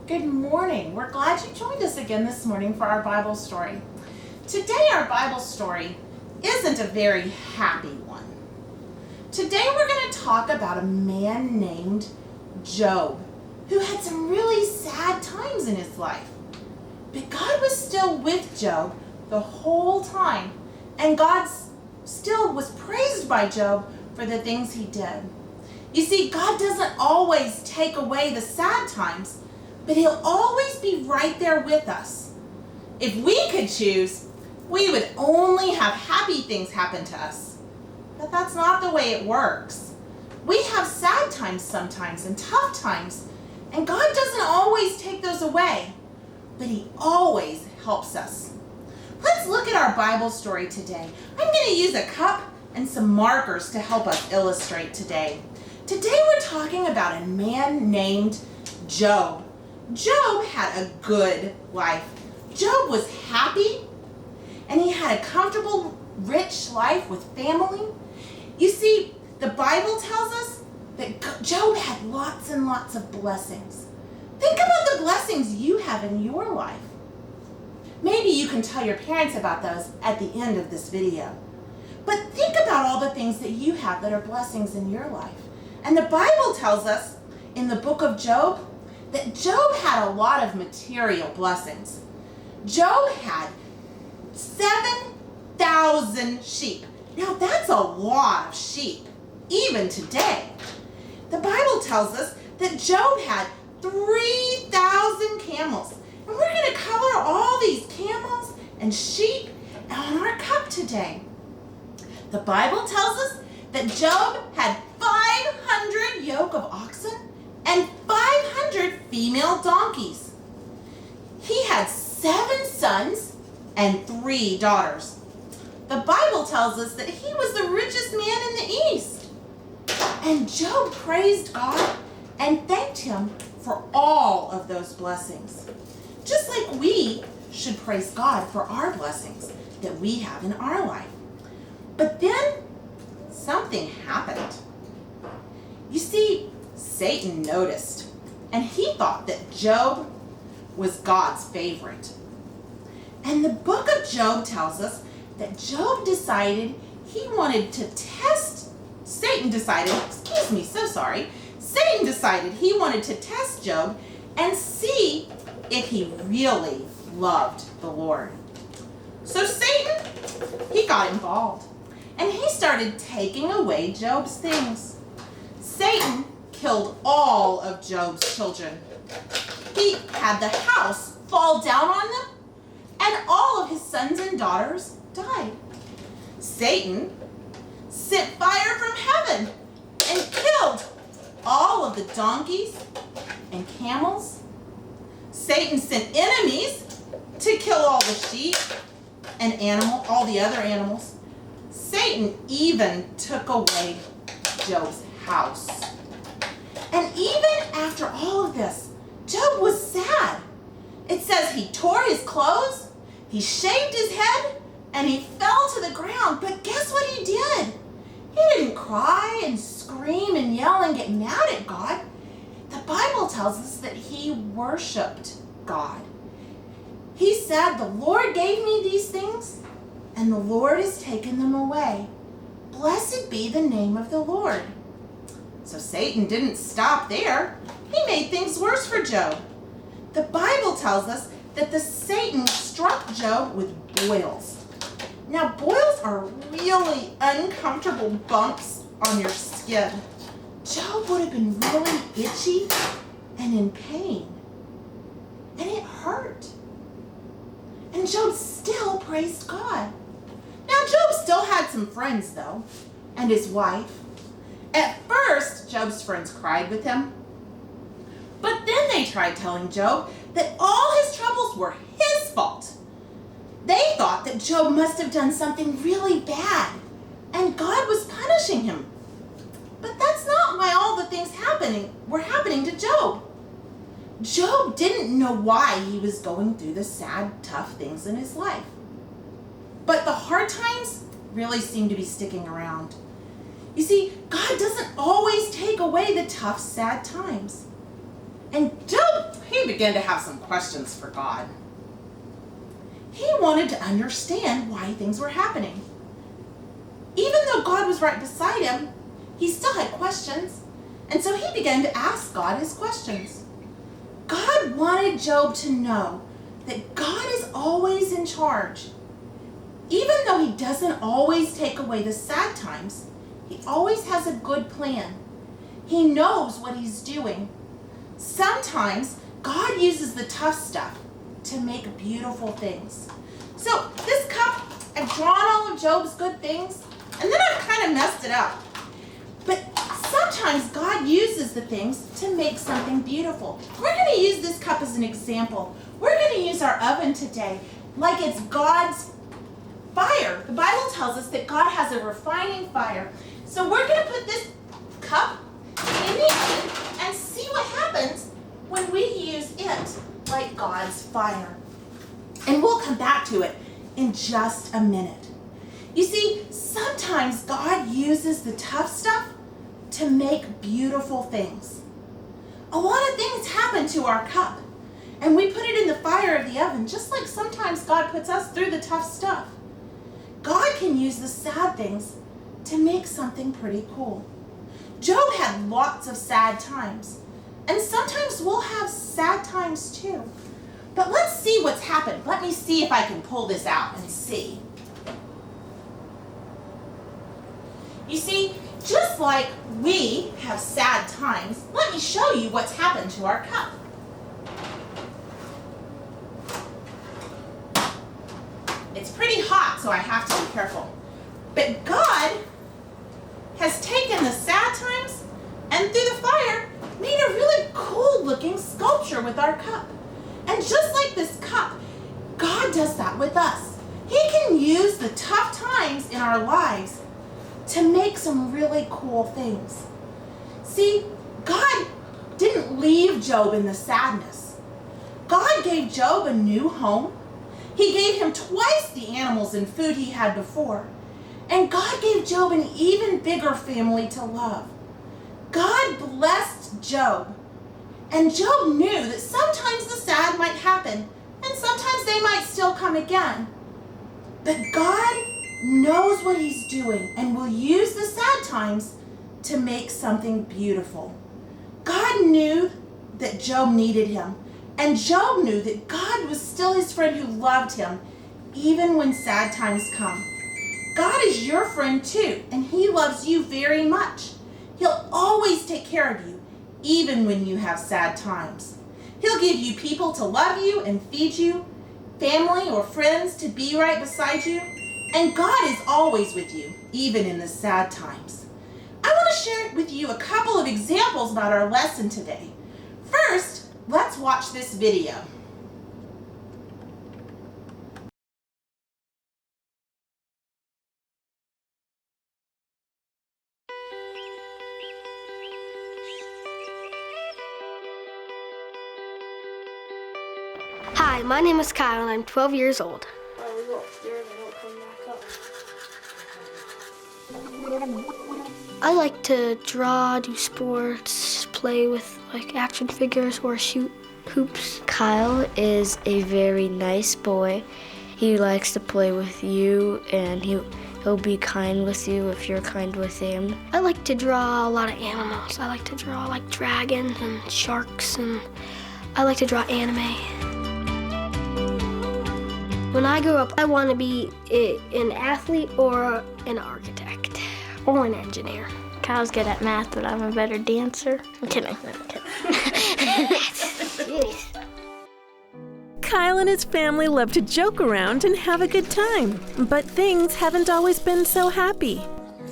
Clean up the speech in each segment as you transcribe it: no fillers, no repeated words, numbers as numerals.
Good morning. We're glad you joined us again this morning for our Bible story. Today our Bible story isn't a very happy one. Today we're going to talk about a man named Job who had some really sad times in his life. But God was still with Job the whole time, and God still was praised by Job for the things he did. You see, God doesn't always take away the sad times, but he'll always be right there with us. If we could choose, we would only have happy things happen to us. But that's not the way it works. We have sad times sometimes and tough times, and God doesn't always take those away, but he always helps us. Let's look at our Bible story today. I'm going to use a cup and some markers to help us illustrate today. Today we're talking about a man named Job. Job had a good life. Job was happy, and he had a comfortable, rich life with family. You see, the Bible tells us that Job had lots and lots of blessings. Think about the blessings you have in your life. Maybe you can tell your parents about those at the end of this video. But think about all the things that you have that are blessings in your life. And the Bible tells us in the book of Job that Job had a lot of material blessings. Job had 7,000 sheep. Now that's a lot of sheep, even today. The Bible tells us that Job had 3,000 camels. And we're going to cover all these camels and sheep on our cup today. The Bible tells us that Job had 500 yoke of oxen and 500 female donkeys. He had 7 sons and 3 daughters. The Bible tells us that he was the richest man in the East. And Job praised God and thanked him for all of those blessings. Just like we should praise God for our blessings that we have in our life. But then something happened. You see, Satan noticed, and he thought that Job was God's favorite. And the book of Job tells us that Job decided he wanted to test, Satan decided he wanted to test Job and see if he really loved the Lord. So Satan, he got involved, and he started taking away Job's things. Satan killed all of Job's children. He had the house fall down on them, and all of his sons and daughters died. Satan sent fire from heaven and killed all of the donkeys and camels. Satan sent enemies to kill all the sheep and all the other animals. Satan even took away Job's house. And even after all of this, Job was sad. It says he tore his clothes, he shaved his head, and he fell to the ground. But guess what he did? He didn't cry and scream and yell and get mad at God. The Bible tells us that he worshiped God. He said, "The Lord gave me these things, and the Lord has taken them away. Blessed be the name of the Lord." So Satan didn't stop there. He made things worse for Job. The Bible tells us that Satan struck Job with boils. Now, boils are really uncomfortable bumps on your skin. Job would have been really itchy and in pain. And it hurt. And Job still praised God. Now, Job still had some friends, though, and his wife. At first, Job's friends cried with him. But then they tried telling Job that all his troubles were his fault. They thought that Job must have done something really bad, and God was punishing him. But that's not why all the things were happening to Job. Job didn't know why he was going through the sad, tough things in his life. But the hard times really seemed to be sticking around. You see, God doesn't always take away the tough, sad times. And Job, he began to have some questions for God. He wanted to understand why things were happening. Even though God was right beside him, he still had questions, and so he began to ask God his questions. God wanted Job to know that God is always in charge. Even though he doesn't always take away the sad times, he always has a good plan. He knows what he's doing. Sometimes God uses the tough stuff to make beautiful things. So this cup, I've drawn all of Job's good things, and then I've kind of messed it up. But sometimes God uses the things to make something beautiful. We're going to use this cup as an example. We're going to use our oven today like it's God's fire. The Bible tells us that God has a refining fire. So we're going to put this cup in the oven and see what happens when we use it like God's fire. And we'll come back to it in just a minute. You see, sometimes God uses the tough stuff to make beautiful things. A lot of things happen to our cup, and we put it in the fire of the oven, just like sometimes God puts us through the tough stuff. God can use the sad things to make something pretty cool. Job had lots of sad times, and sometimes we'll have sad times too. But let's see what's happened. Let me see if I can pull this out and see. You see, just like we have sad times, let me show you what's happened to our cup. It's pretty hot, so I have to be careful. But God has taken the sad times and through the fire made a really cool looking sculpture with our cup. And just like this cup, God does that with us. He can use the tough times in our lives to make some really cool things. See, God didn't leave Job in the sadness. God gave Job a new home. He gave him twice the animals and food he had before. And God gave Job an even bigger family to love. God blessed Job. And Job knew that sometimes the sad might happen, and sometimes they might still come again. But God knows what he's doing and will use the sad times to make something beautiful. God knew that Job needed him, and Job knew that God was still his friend who loved him, even when sad times come. God is your friend too, and he loves you very much. He'll always take care of you, even when you have sad times. He'll give you people to love you and feed you, family or friends to be right beside you, and God is always with you, even in the sad times. I want to share with you a couple of examples about our lesson today. First, let's watch this video. Hi, my name is Kyle and I'm 12 years old. I like to draw, do sports, play with like action figures or shoot hoops. Kyle is a very nice boy. He likes to play with you and he'll be kind with you if you're kind with him. I like to draw a lot of animals. I like to draw like dragons and sharks, and I like to draw anime. When I grow up, I want to be an athlete or an architect or an engineer. Kyle's good at math, but I'm a better dancer. I'm kidding. Jeez. Kyle and his family love to joke around and have a good time, but things haven't always been so happy.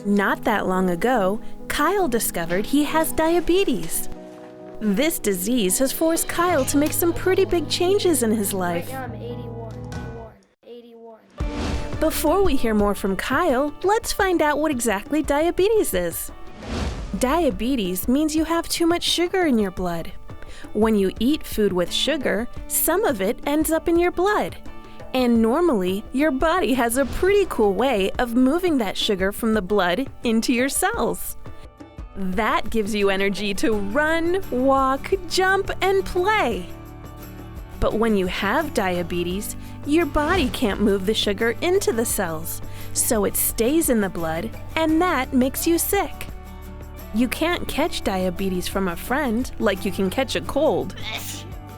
Not that long ago, Kyle discovered he has diabetes. This disease has forced Kyle to make some pretty big changes in his life. Right now I'm 81. Before we hear more from Kyle, let's find out what exactly diabetes is. Diabetes means you have too much sugar in your blood. When you eat food with sugar, some of it ends up in your blood. And normally, your body has a pretty cool way of moving that sugar from the blood into your cells. That gives you energy to run, walk, jump, and play. But when you have diabetes, your body can't move the sugar into the cells, so it stays in the blood, and that makes you sick. You can't catch diabetes from a friend like you can catch a cold.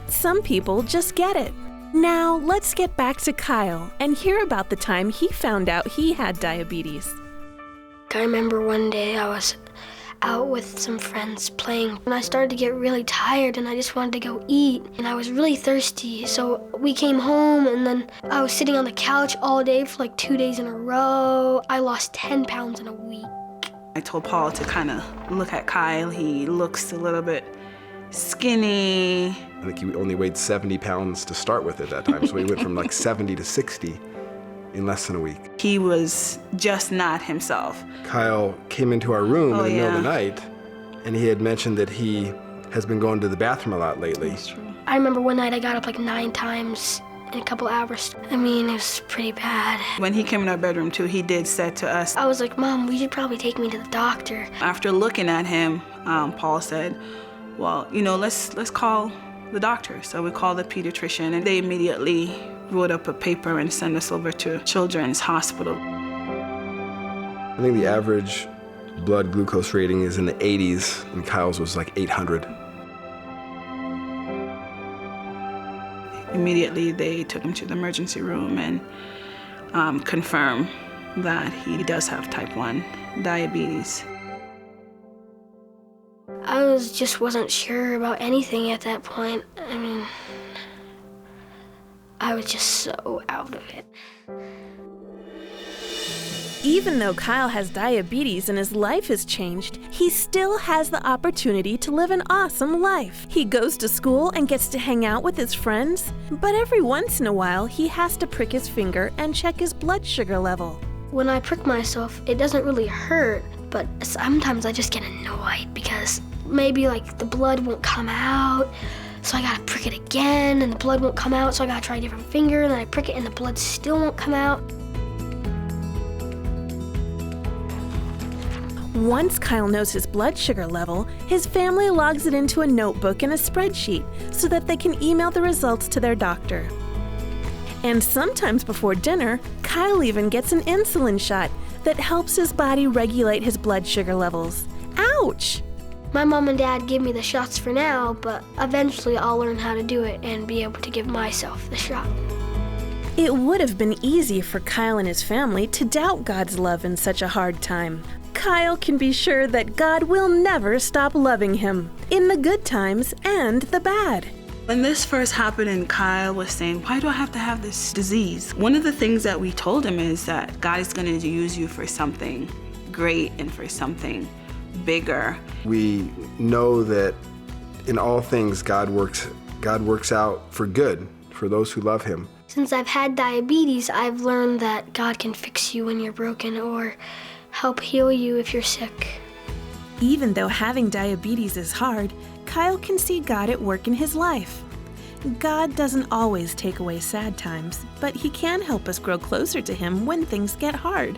Some people just get it. Now, let's get back to Kyle and hear about the time he found out he had diabetes. I remember one day I was out with some friends playing, and I started to get really tired and I just wanted to go eat, and I was really thirsty, so we came home, and then I was sitting on the couch all day for like 2 days in a row. I lost 10 pounds in a week. I told Paul to kind of look at Kyle. He looks a little bit skinny. I think he only weighed 70 pounds to start with at that time, so he went from like 70 to 60 in less than a week. He was just not himself. Kyle came into our room in the middle of the yeah. night, and he had mentioned that he has been going to the bathroom a lot lately. That's true. I remember one night I got up like 9 times in a couple hours. I mean, it was pretty bad. When he came in our bedroom too, he did say to us, I was like, Mom, we should probably take me to the doctor. after looking at him, Paul said, well, let's call the doctor. So we called the pediatrician, and they immediately wrote up a paper and sent us over to Children's Hospital. I think the average blood glucose rating is in the 80s, and Kyle's was like 800. Immediately, they took him to the emergency room and confirmed that he does have type 1 diabetes. I wasn't sure about anything at that point. I mean, I was just so out of it. Even though Kyle has diabetes and his life has changed, he still has the opportunity to live an awesome life. He goes to school and gets to hang out with his friends, but every once in a while he has to prick his finger and check his blood sugar level. When I prick myself, it doesn't really hurt, but sometimes I just get annoyed because maybe like the blood won't come out, so I gotta prick it again, and the blood won't come out, so I gotta try a different finger, and then I prick it and the blood still won't come out. Once Kyle knows his blood sugar level, his family logs it into a notebook and a spreadsheet so that they can email the results to their doctor. And sometimes before dinner, Kyle even gets an insulin shot that helps his body regulate his blood sugar levels. Ouch! My mom and dad give me the shots for now, but eventually I'll learn how to do it and be able to give myself the shot. It would have been easy for Kyle and his family to doubt God's love in such a hard time. Kyle can be sure that God will never stop loving him, in the good times and the bad. When this first happened and Kyle was saying, why do I have to have this disease? One of the things that we told him is that God is going to use you for something great and for something bigger. We know that in all things God works out for good for those who love him. Since I've had diabetes, I've learned that God can fix you when you're broken or help heal you if you're sick. Even though having diabetes is hard, Kyle can see God at work in his life. God doesn't always take away sad times, but he can help us grow closer to him when things get hard.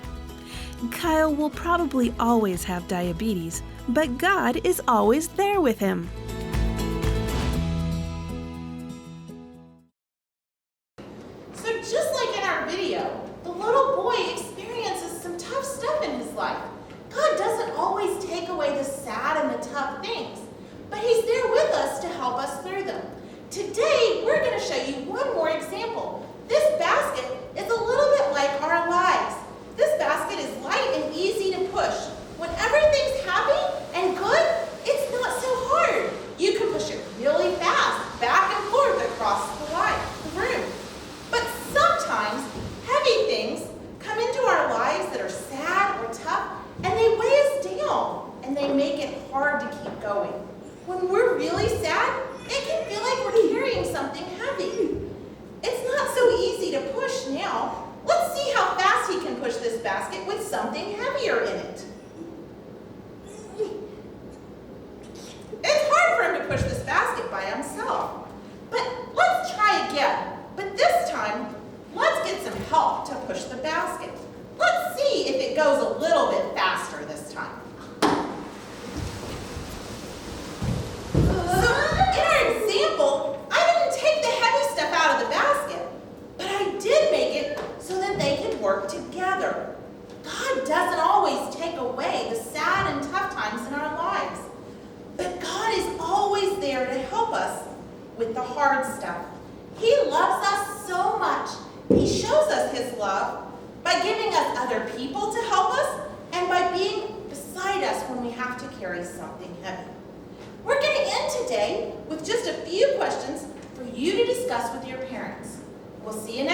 Kyle will probably always have diabetes, but God is always there with him. So just like in our video, the little boy experiences some tough stuff in his life. God doesn't always take away the sad and the tough things, but he's there with us to help us through them. Today, we're going to show you one more example. This basket is a little bit like our lives. This basket is light and easy to push. When everything's happy and good, it's not so hard. You can push it really fast, back and forth across the room. But sometimes, heavy things come into our lives that are sad or tough, and they weigh us down, and they make it hard to keep going. When we're really sad, it can feel like with the hard stuff. He loves us so much. He shows us his love by giving us other people to help us and by being beside us when we have to carry something heavy. We're going to end today with just a few questions for you to discuss with your parents. We'll see you next